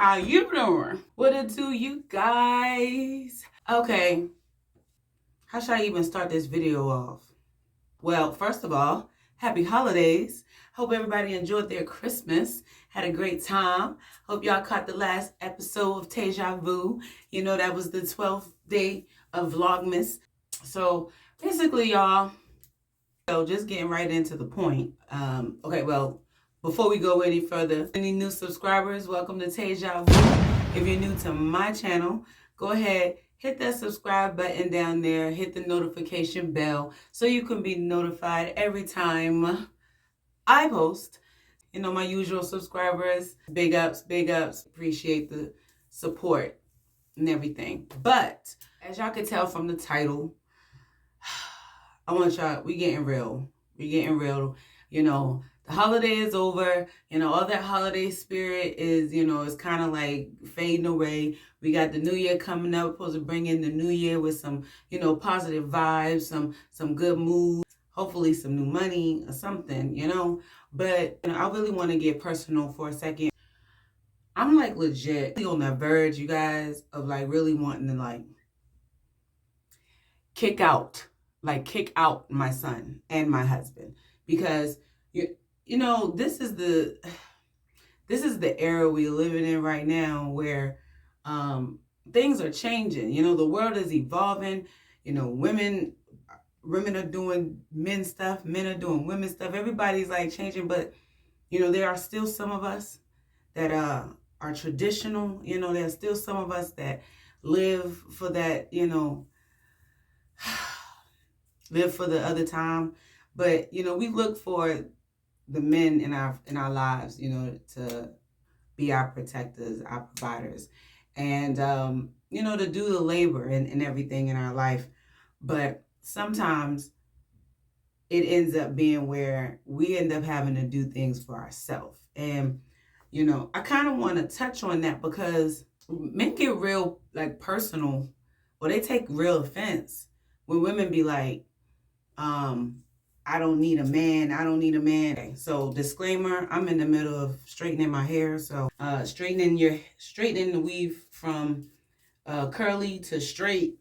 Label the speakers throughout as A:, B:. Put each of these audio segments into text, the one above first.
A: How you doing? What it do, you guys? Okay, how should I even start this video off? Well, first of all, happy holidays. Hope everybody enjoyed their Christmas, had a great time. Hope y'all caught the last episode of Deja Vu. You know, that was the 12th day of Vlogmas. So basically, y'all, just getting right into the point. Okay, well, before we go any further, any new subscribers, welcome to Deja Vu. If you're new to my channel, go ahead, hit that subscribe button down there, hit the notification bell so you can be notified every time I post. You know, my usual subscribers, big ups, appreciate the support and everything. But as y'all can tell from the title, I want y'all, we getting real. You know, the holiday is over. You know, all that holiday spirit is, it's kind of like fading away. We got the new year coming up. We're supposed to bring in the new year with some, positive vibes, some good mood, hopefully some new money or something. But I really want to get personal for a second. I'm like legit on the verge, you guys, of like really wanting to like kick out my son and my husband, because this is the era we're living in right now, where things are changing. The world is evolving. Women are doing men stuff, men are doing women stuff. Everybody's like changing, but there are still some of us that are traditional. There's still some of us that live for that, live for the other time. But we look for the men in our lives, to be our protectors, our providers, and to do the labor and everything in our life. But sometimes it ends up being where we end up having to do things for ourselves. And I kind of want to touch on that, because men get real like personal, or they take real offense when women be like, I don't need a man. Okay, so disclaimer, I'm in the middle of straightening my hair. So straightening the weave from curly to straight,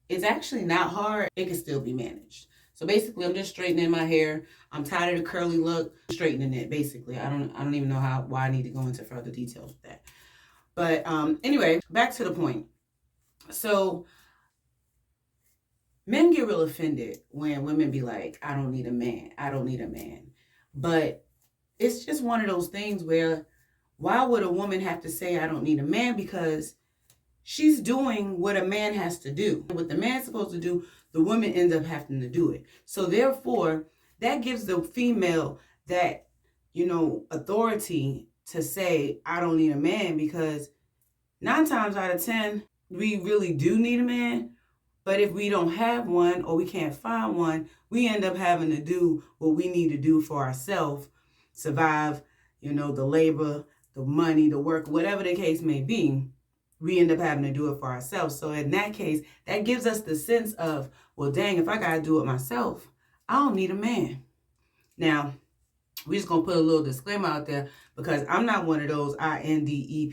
A: it's actually not hard. It can still be managed. So basically, I'm just straightening my hair. I'm tired of the curly look, straightening it basically. I don't even know why I need to go into further details with that. But anyway, back to the point. So men get real offended when women be like, I don't need a man. But it's just one of those things where, why would a woman have to say, I don't need a man? Because she's doing what a man has to do. What the man's supposed to do, the woman ends up having to do it. So therefore, that gives the female that, authority to say, I don't need a man, because 9 times out of 10, we really do need a man. But if we don't have one, or we can't find one, we end up having to do what we need to do for ourselves, survive, the labor, the money, the work, whatever the case may be. We end up having to do it for ourselves. So in that case, that gives us the sense of, well, dang, if I got to do it myself, I don't need a man. Now, we're just going to put a little disclaimer out there, because I'm not one of those INDEPENDENT.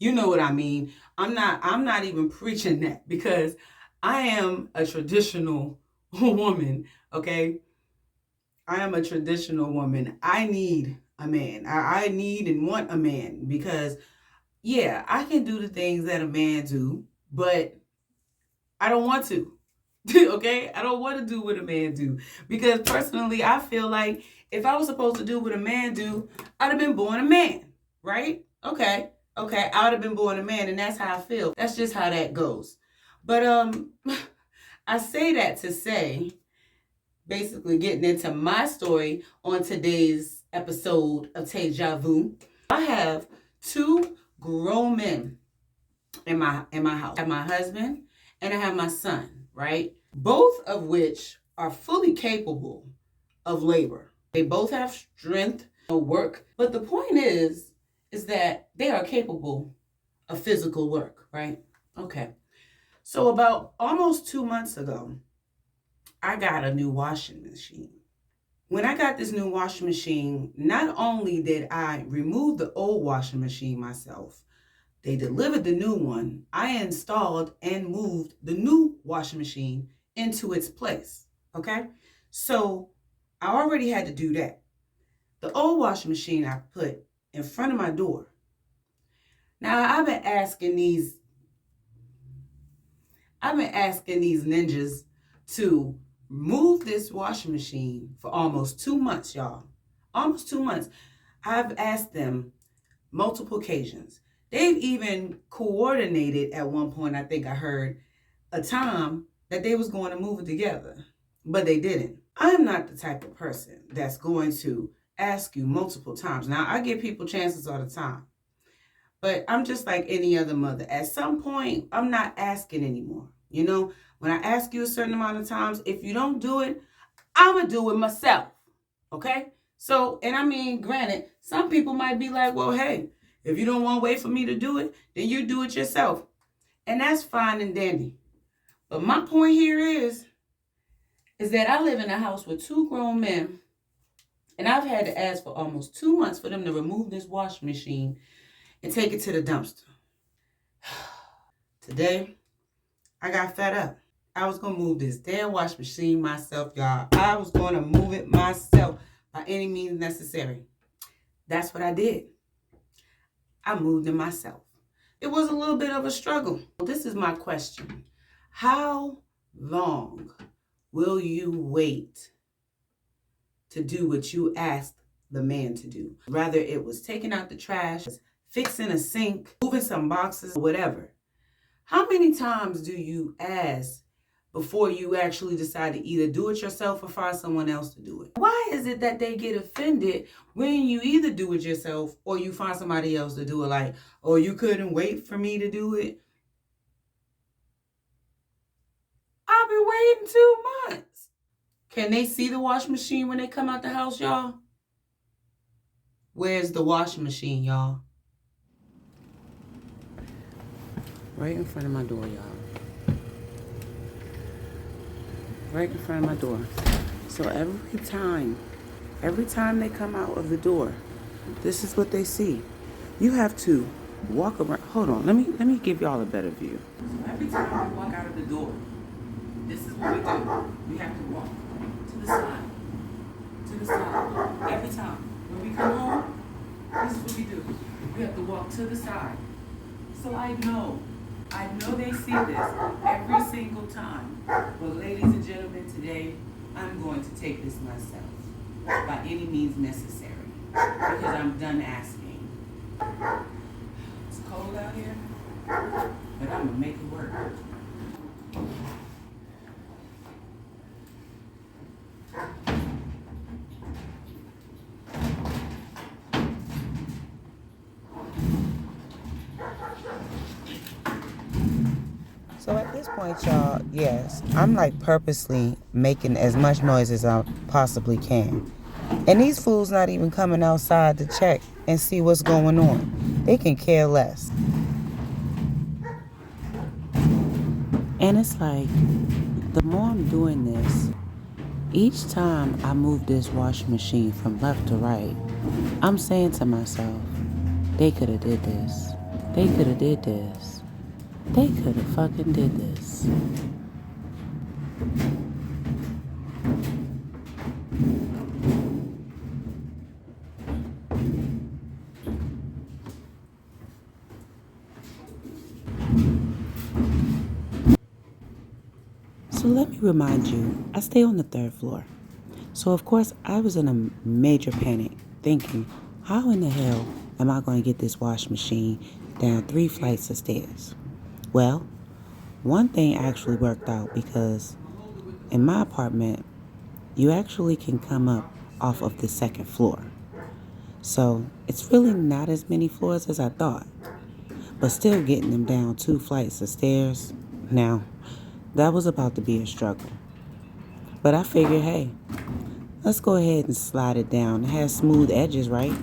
A: You know what I mean? I'm not even preaching that, because I am a traditional woman, okay? I am a traditional woman. I need a man. I need and want a man, because, yeah, I can do the things that a man do, but I don't want to. Okay? I don't want to do what a man do, because personally, I feel like if I was supposed to do what a man do, I'd have been born a man, right? Okay, I would have been born a man, and that's how I feel. That's just how that goes. But I say that to say, basically getting into my story on today's episode of Deja Vu, I have 2 grown men in my house. I have my husband and I have my son, right? Both of which are fully capable of labor. They both have strength, work. But the point is that they are capable of physical work, right? Okay. So about almost 2 months ago, I got a new washing machine. When I got this new washing machine, not only did I remove the old washing machine myself, they delivered the new one. I installed and moved the new washing machine into its place. Okay? So I already had to do that. The old washing machine I put in front of my door. Now I've been asking these ninjas to move this washing machine for almost 2 months, y'all. Almost 2 months. I've asked them multiple occasions. They've even coordinated at one point, I think I heard, a time that they was going to move it together, but they didn't. I'm not the type of person that's going to ask you multiple times. Now, I give people chances all the time, but I'm just like any other mother. At some point, I'm not asking anymore. You know, when I ask you a certain amount of times, if you don't do it, I'm going to do it myself. Okay? So, and I mean, granted, some people might be like, well, hey, if you don't want to wait for me to do it, then you do it yourself. And that's fine and dandy. But my point here is that I live in a house with 2 grown men, and I've had to ask for almost 2 months for them to remove this washing machine and take it to the dumpster. Today, I got fed up. I was going to move this damn washing machine myself, y'all. I was going to move it myself by any means necessary. That's what I did. I moved it myself. It was a little bit of a struggle. This is my question. How long will you wait to do what you asked the man to do? Whether it was taking out the trash, fixing a sink, moving some boxes, whatever. How many times do you ask before you actually decide to either do it yourself or find someone else to do it? Why is it that they get offended when you either do it yourself or you find somebody else to do it? Like, oh, you couldn't wait for me to do it? I've been waiting 2 months. Can they see the washing machine when they come out the house, y'all? Where's the washing machine, y'all? Right in front of my door, y'all. Right in front of my door. So every time they come out of the door, this is what they see. You have to walk around. Hold on, let me give y'all a better view. So every time we walk out of the door, this is what we do. We have to walk to the side. To the side. Every time. When we come home, this is what we do. We have to walk to the side. So I know they see this every single time. But ladies and gentlemen, today I'm going to take this myself by any means necessary because I'm done asking. It's cold out here, but I'm gonna make it work. So at this point, y'all, yes, I'm like purposely making as much noise as I possibly can. And these fools not even coming outside to check and see what's going on. They can care less. And it's like, the more I'm doing this, each time I move this washing machine from left to right, I'm saying to myself, they could have did this. They could have did this. They could have fucking did this. So let me remind you, I stay on the 3rd floor. So of course I was in a major panic, thinking, how in the hell am I going to get this washing machine down 3 flights of stairs? Well, one thing actually worked out because in my apartment, you actually can come up off of the 2nd floor. So it's really not as many floors as I thought, but still getting them down 2 flights of stairs. Now, that was about to be a struggle. But I figured, hey, let's go ahead and slide it down. It has smooth edges, right?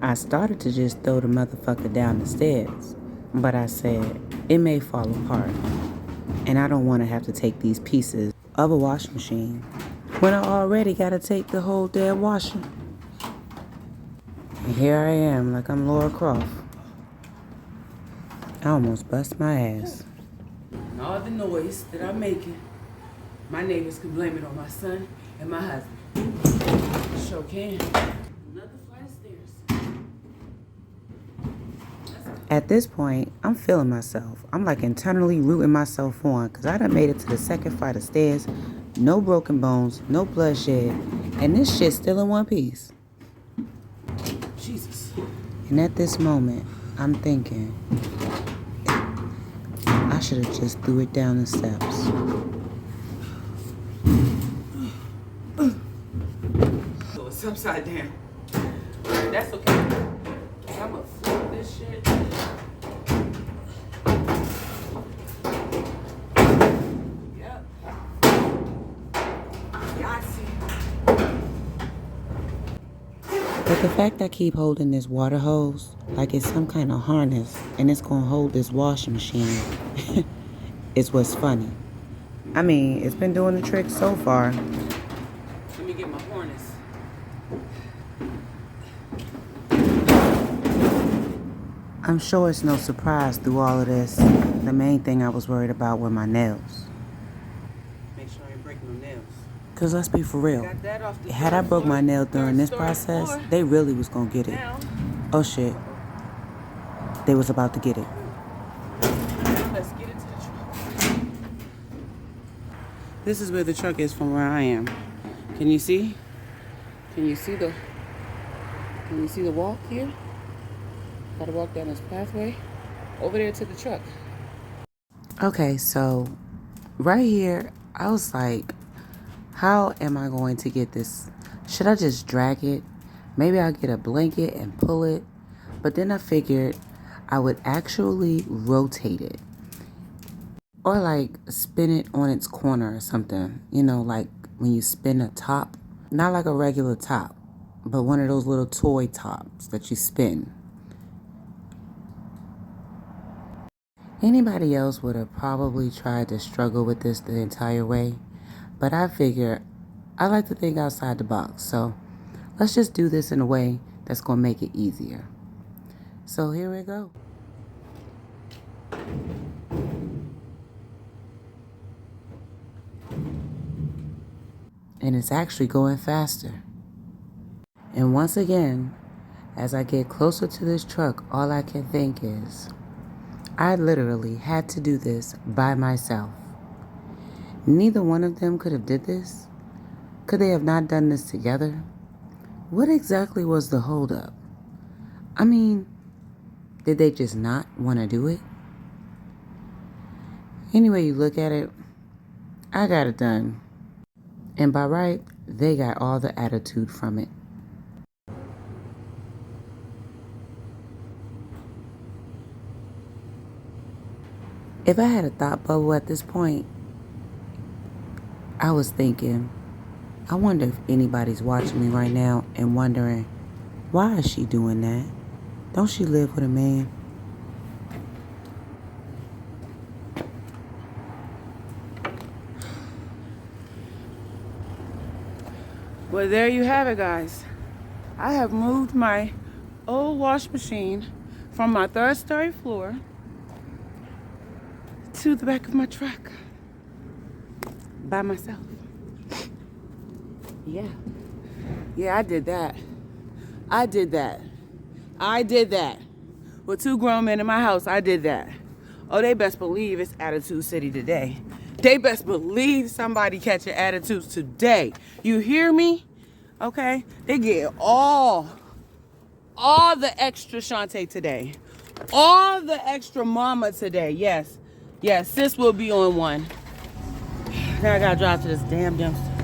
A: I started to just throw the motherfucker down the stairs, but I said, it may fall apart, and I don't want to have to take these pieces of a washing machine when I already gotta take the whole damn washing. And here I am, like I'm Laura Croft. I almost bust my ass. And all the noise that I'm making, my neighbors can blame it on my son and my husband. Sure can. Another flight of stairs. At this point, I'm feeling myself. I'm like internally rooting myself on because I done made it to the second flight of stairs. No broken bones, no bloodshed, and this shit's still in one piece. Jesus. And at this moment, I'm thinking, I should have just threw it down the steps. So it's upside down. That's okay. I'm gonna flip this shit. Yep. Yeah, I see. But the fact I keep holding this water hose like it's some kind of harness and it's gonna hold this washing machine is what's funny. I mean, it's been doing the trick so far. Let me get my harness. I'm sure it's no surprise through all of this. The main thing I was worried about were my nails. Make sure I ain't break no nails. Cause let's be for real. Had I broke my nail during this process, they really was gonna get it. Oh shit. They was about to get it. Let's get it to the truck. This is where the truck is from where I am. Can you see? Can you see the walk here? Gotta walk down this pathway over there to the truck. Okay, so right here, I was like, how am I going to get this? Should I just drag it? Maybe I'll get a blanket and pull it. But then I figured I would actually rotate it. Or like spin it on its corner or something. You know, like when you spin a top. Not like a regular top, but one of those little toy tops that you spin. Anybody else would have probably tried to struggle with this the entire way, but I figure I like to think outside the box, so let's just do this in a way that's going to make it easier. So here we go. And it's actually going faster. And once again, as I get closer to this truck, all I can think is, I literally had to do this by myself. Neither one of them could have did this. Could they have not done this together? What exactly was the holdup? I mean, did they just not want to do it? Anyway you look at it, I got it done. And by right, they got all the attitude from it. If I had a thought bubble at this point, I was thinking, I wonder if anybody's watching me right now and wondering, why is she doing that? Don't she live with a man? Well, there you have it, guys. I have moved my old wash machine from my third-story floor to the back of my truck by myself. Yeah, I did that. With 2 grown men in my house, I did that. Oh, they best believe it's Attitude City today. They best believe somebody catching attitudes today. You hear me? Okay? They get all the extra Shantae today. All the extra mama today. Yes, sis will be on one. Now I gotta drive to this damn dumpster.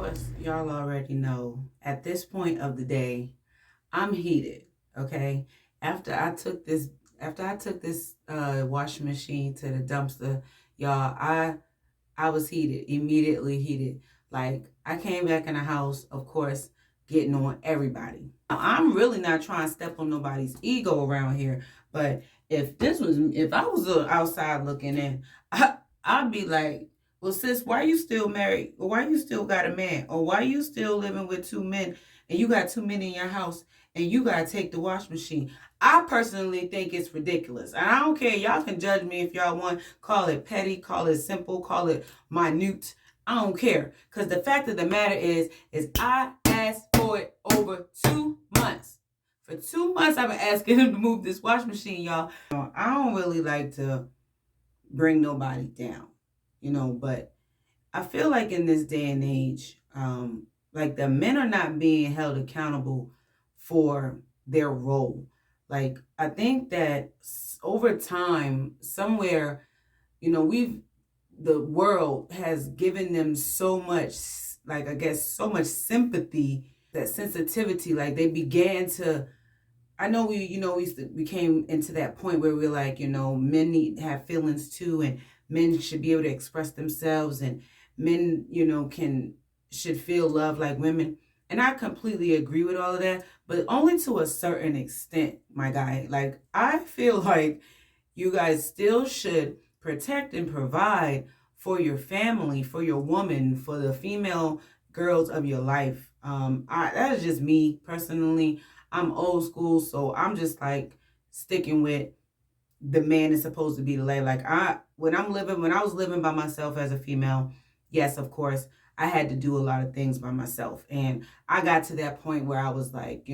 A: course, y'all already know at this point of the day, I'm heated. Okay. After I took this, after I took this washing machine to the dumpster, y'all, I was heated, immediately heated. Like, I came back in the house, of course, getting on everybody. Now, I'm really not trying to step on nobody's ego around here, but if I was outside looking in, I'd be like, well, sis, why you still married? Or why you still got a man? Or why you still living with two men and you got two men in your house and you got to take the wash machine? I personally think it's ridiculous. And I don't care. Y'all can judge me if y'all want. Call it petty, call it simple, call it minute. I don't care. Because the fact of the matter is I asked for it over 2 months. For 2 months, I've been asking him to move this wash machine, y'all. I don't really like to bring nobody down, but I feel like in this day and age, like the men are not being held accountable for their role. Like, I think that over time, somewhere, the world has given them so much, like, I guess, so much sympathy, that sensitivity, like they began to, I know we came into that point where we're like, men need to have feelings too, and men should be able to express themselves, and men, should feel love like women. And I completely agree with all of that, but only to a certain extent, my guy. Like, I feel like you guys still should protect and provide for your family, for your woman, for the female girls of your life. That is just me personally. I'm old school, so I'm just like sticking with the man is supposed to be the lady. Like, when I was living by myself as a female, yes, of course, I had to do a lot of things by myself. And I got to that point where I was like,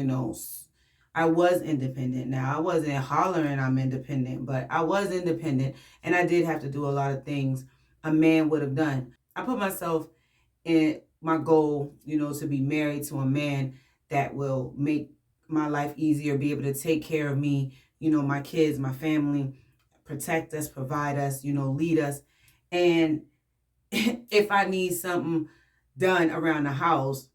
A: I was independent. Now, I wasn't hollering I'm independent, but I was independent, and I did have to do a lot of things a man would have done. I put myself in my goal, to be married to a man that will make my life easier, be able to take care of me, my kids, my family, protect us, provide us, lead us. And if I need something done around the house,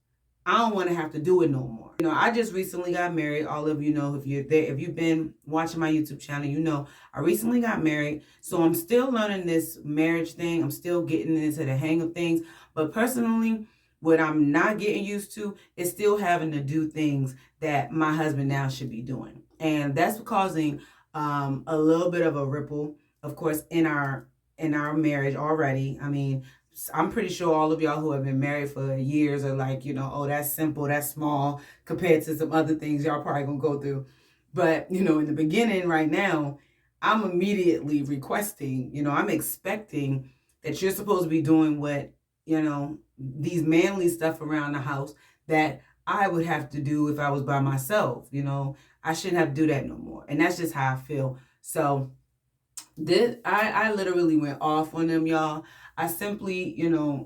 A: I don't want to have to do it no more. I just recently got married. All of you know, if you're there, if you've been watching my YouTube channel, I recently got married. So I'm still learning this marriage thing. I'm still getting into the hang of things. But personally, what I'm not getting used to is still having to do things that my husband now should be doing. And that's causing a little bit of a ripple, of course, in our marriage already. I mean, I'm pretty sure all of y'all who have been married for years are like, oh, that's simple, that's small compared to some other things y'all probably gonna go through. But, in the beginning right now, I'm immediately requesting, I'm expecting that you're supposed to be doing what, these manly stuff around the house that I would have to do if I was by myself. I shouldn't have to do that no more. And that's just how I feel. So I literally went off on them, y'all. I simply,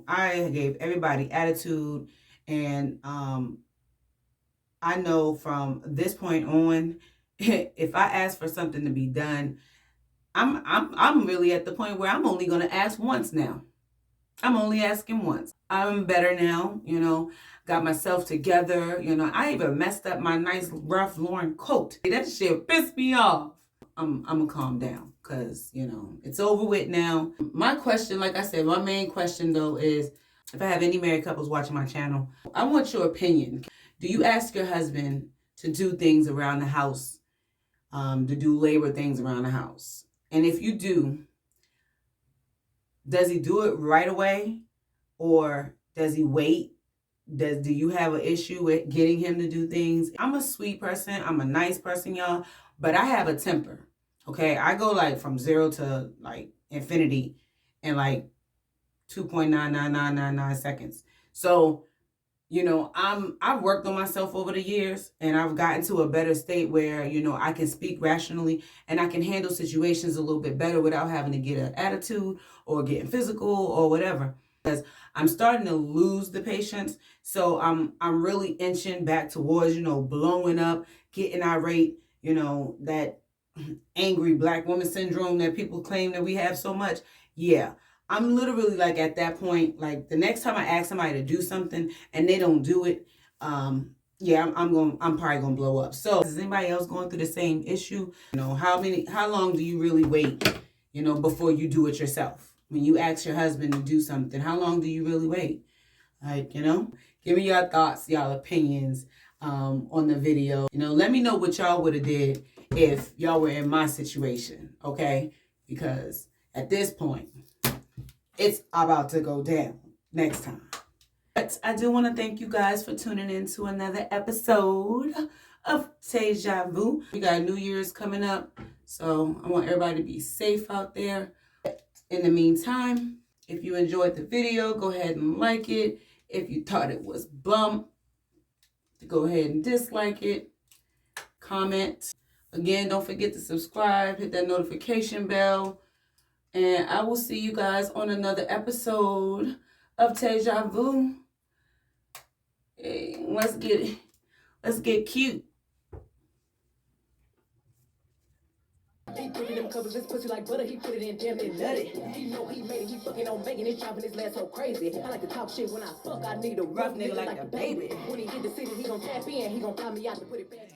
A: I gave everybody attitude, and I know from this point on, if I ask for something to be done, I'm really at the point where I'm only gonna ask once now. I'm only asking once. I'm better now, got myself together, I even messed up my nice Ralph Lauren coat. That shit pissed me off. I'm gonna calm down because, it's over with now. My question, like I said, my main question though is, if I have any married couples watching my channel, I want your opinion. Do you ask your husband to do things around the house, to do labor things around the house? And if you do, does he do it right away, or does he wait? Do you have an issue with getting him to do things? I'm a sweet person. I'm a nice person, y'all, but I have a temper. Okay, I go like from 0 to like infinity in like 2.99999 seconds. So, I've worked on myself over the years, and I've gotten to a better state where, I can speak rationally and I can handle situations a little bit better without having to get an attitude or getting physical or whatever. Because I'm starting to lose the patience. So I'm really inching back towards, blowing up, getting irate, that angry black woman syndrome that people claim that we have so much. Yeah, I'm literally like at that point, like the next time I ask somebody to do something and they don't do it, yeah, I'm probably gonna blow up. So is anybody else going through the same issue? How long do you really wait, before you do it yourself? When you ask your husband to do something, how long do you really wait? Like, give me your thoughts, y'all opinions on the video. Let me know what y'all would have did if y'all were in my situation, okay? Because at this point, it's about to go down next time. But I do want to thank you guys for tuning in to another episode of Deja Vu. We got New Year's coming up, so I want everybody to be safe out there. In the meantime, if you enjoyed the video, go ahead and like it. If you thought it was bum, go ahead and dislike it. Comment. Again, don't forget to subscribe, hit that notification bell. And I will see you guys on another episode of Deja Vu. Hey, let's get cute. He put it in covers, this pussy like butter, he put it in damn it nutty. He know he made it, he fucking on Megan, he's driving his last so crazy. I like to talk shit when I fuck, I need a rough nigga like a baby. When he hit the city, he gon' tap in, he gon' find me out to put it back.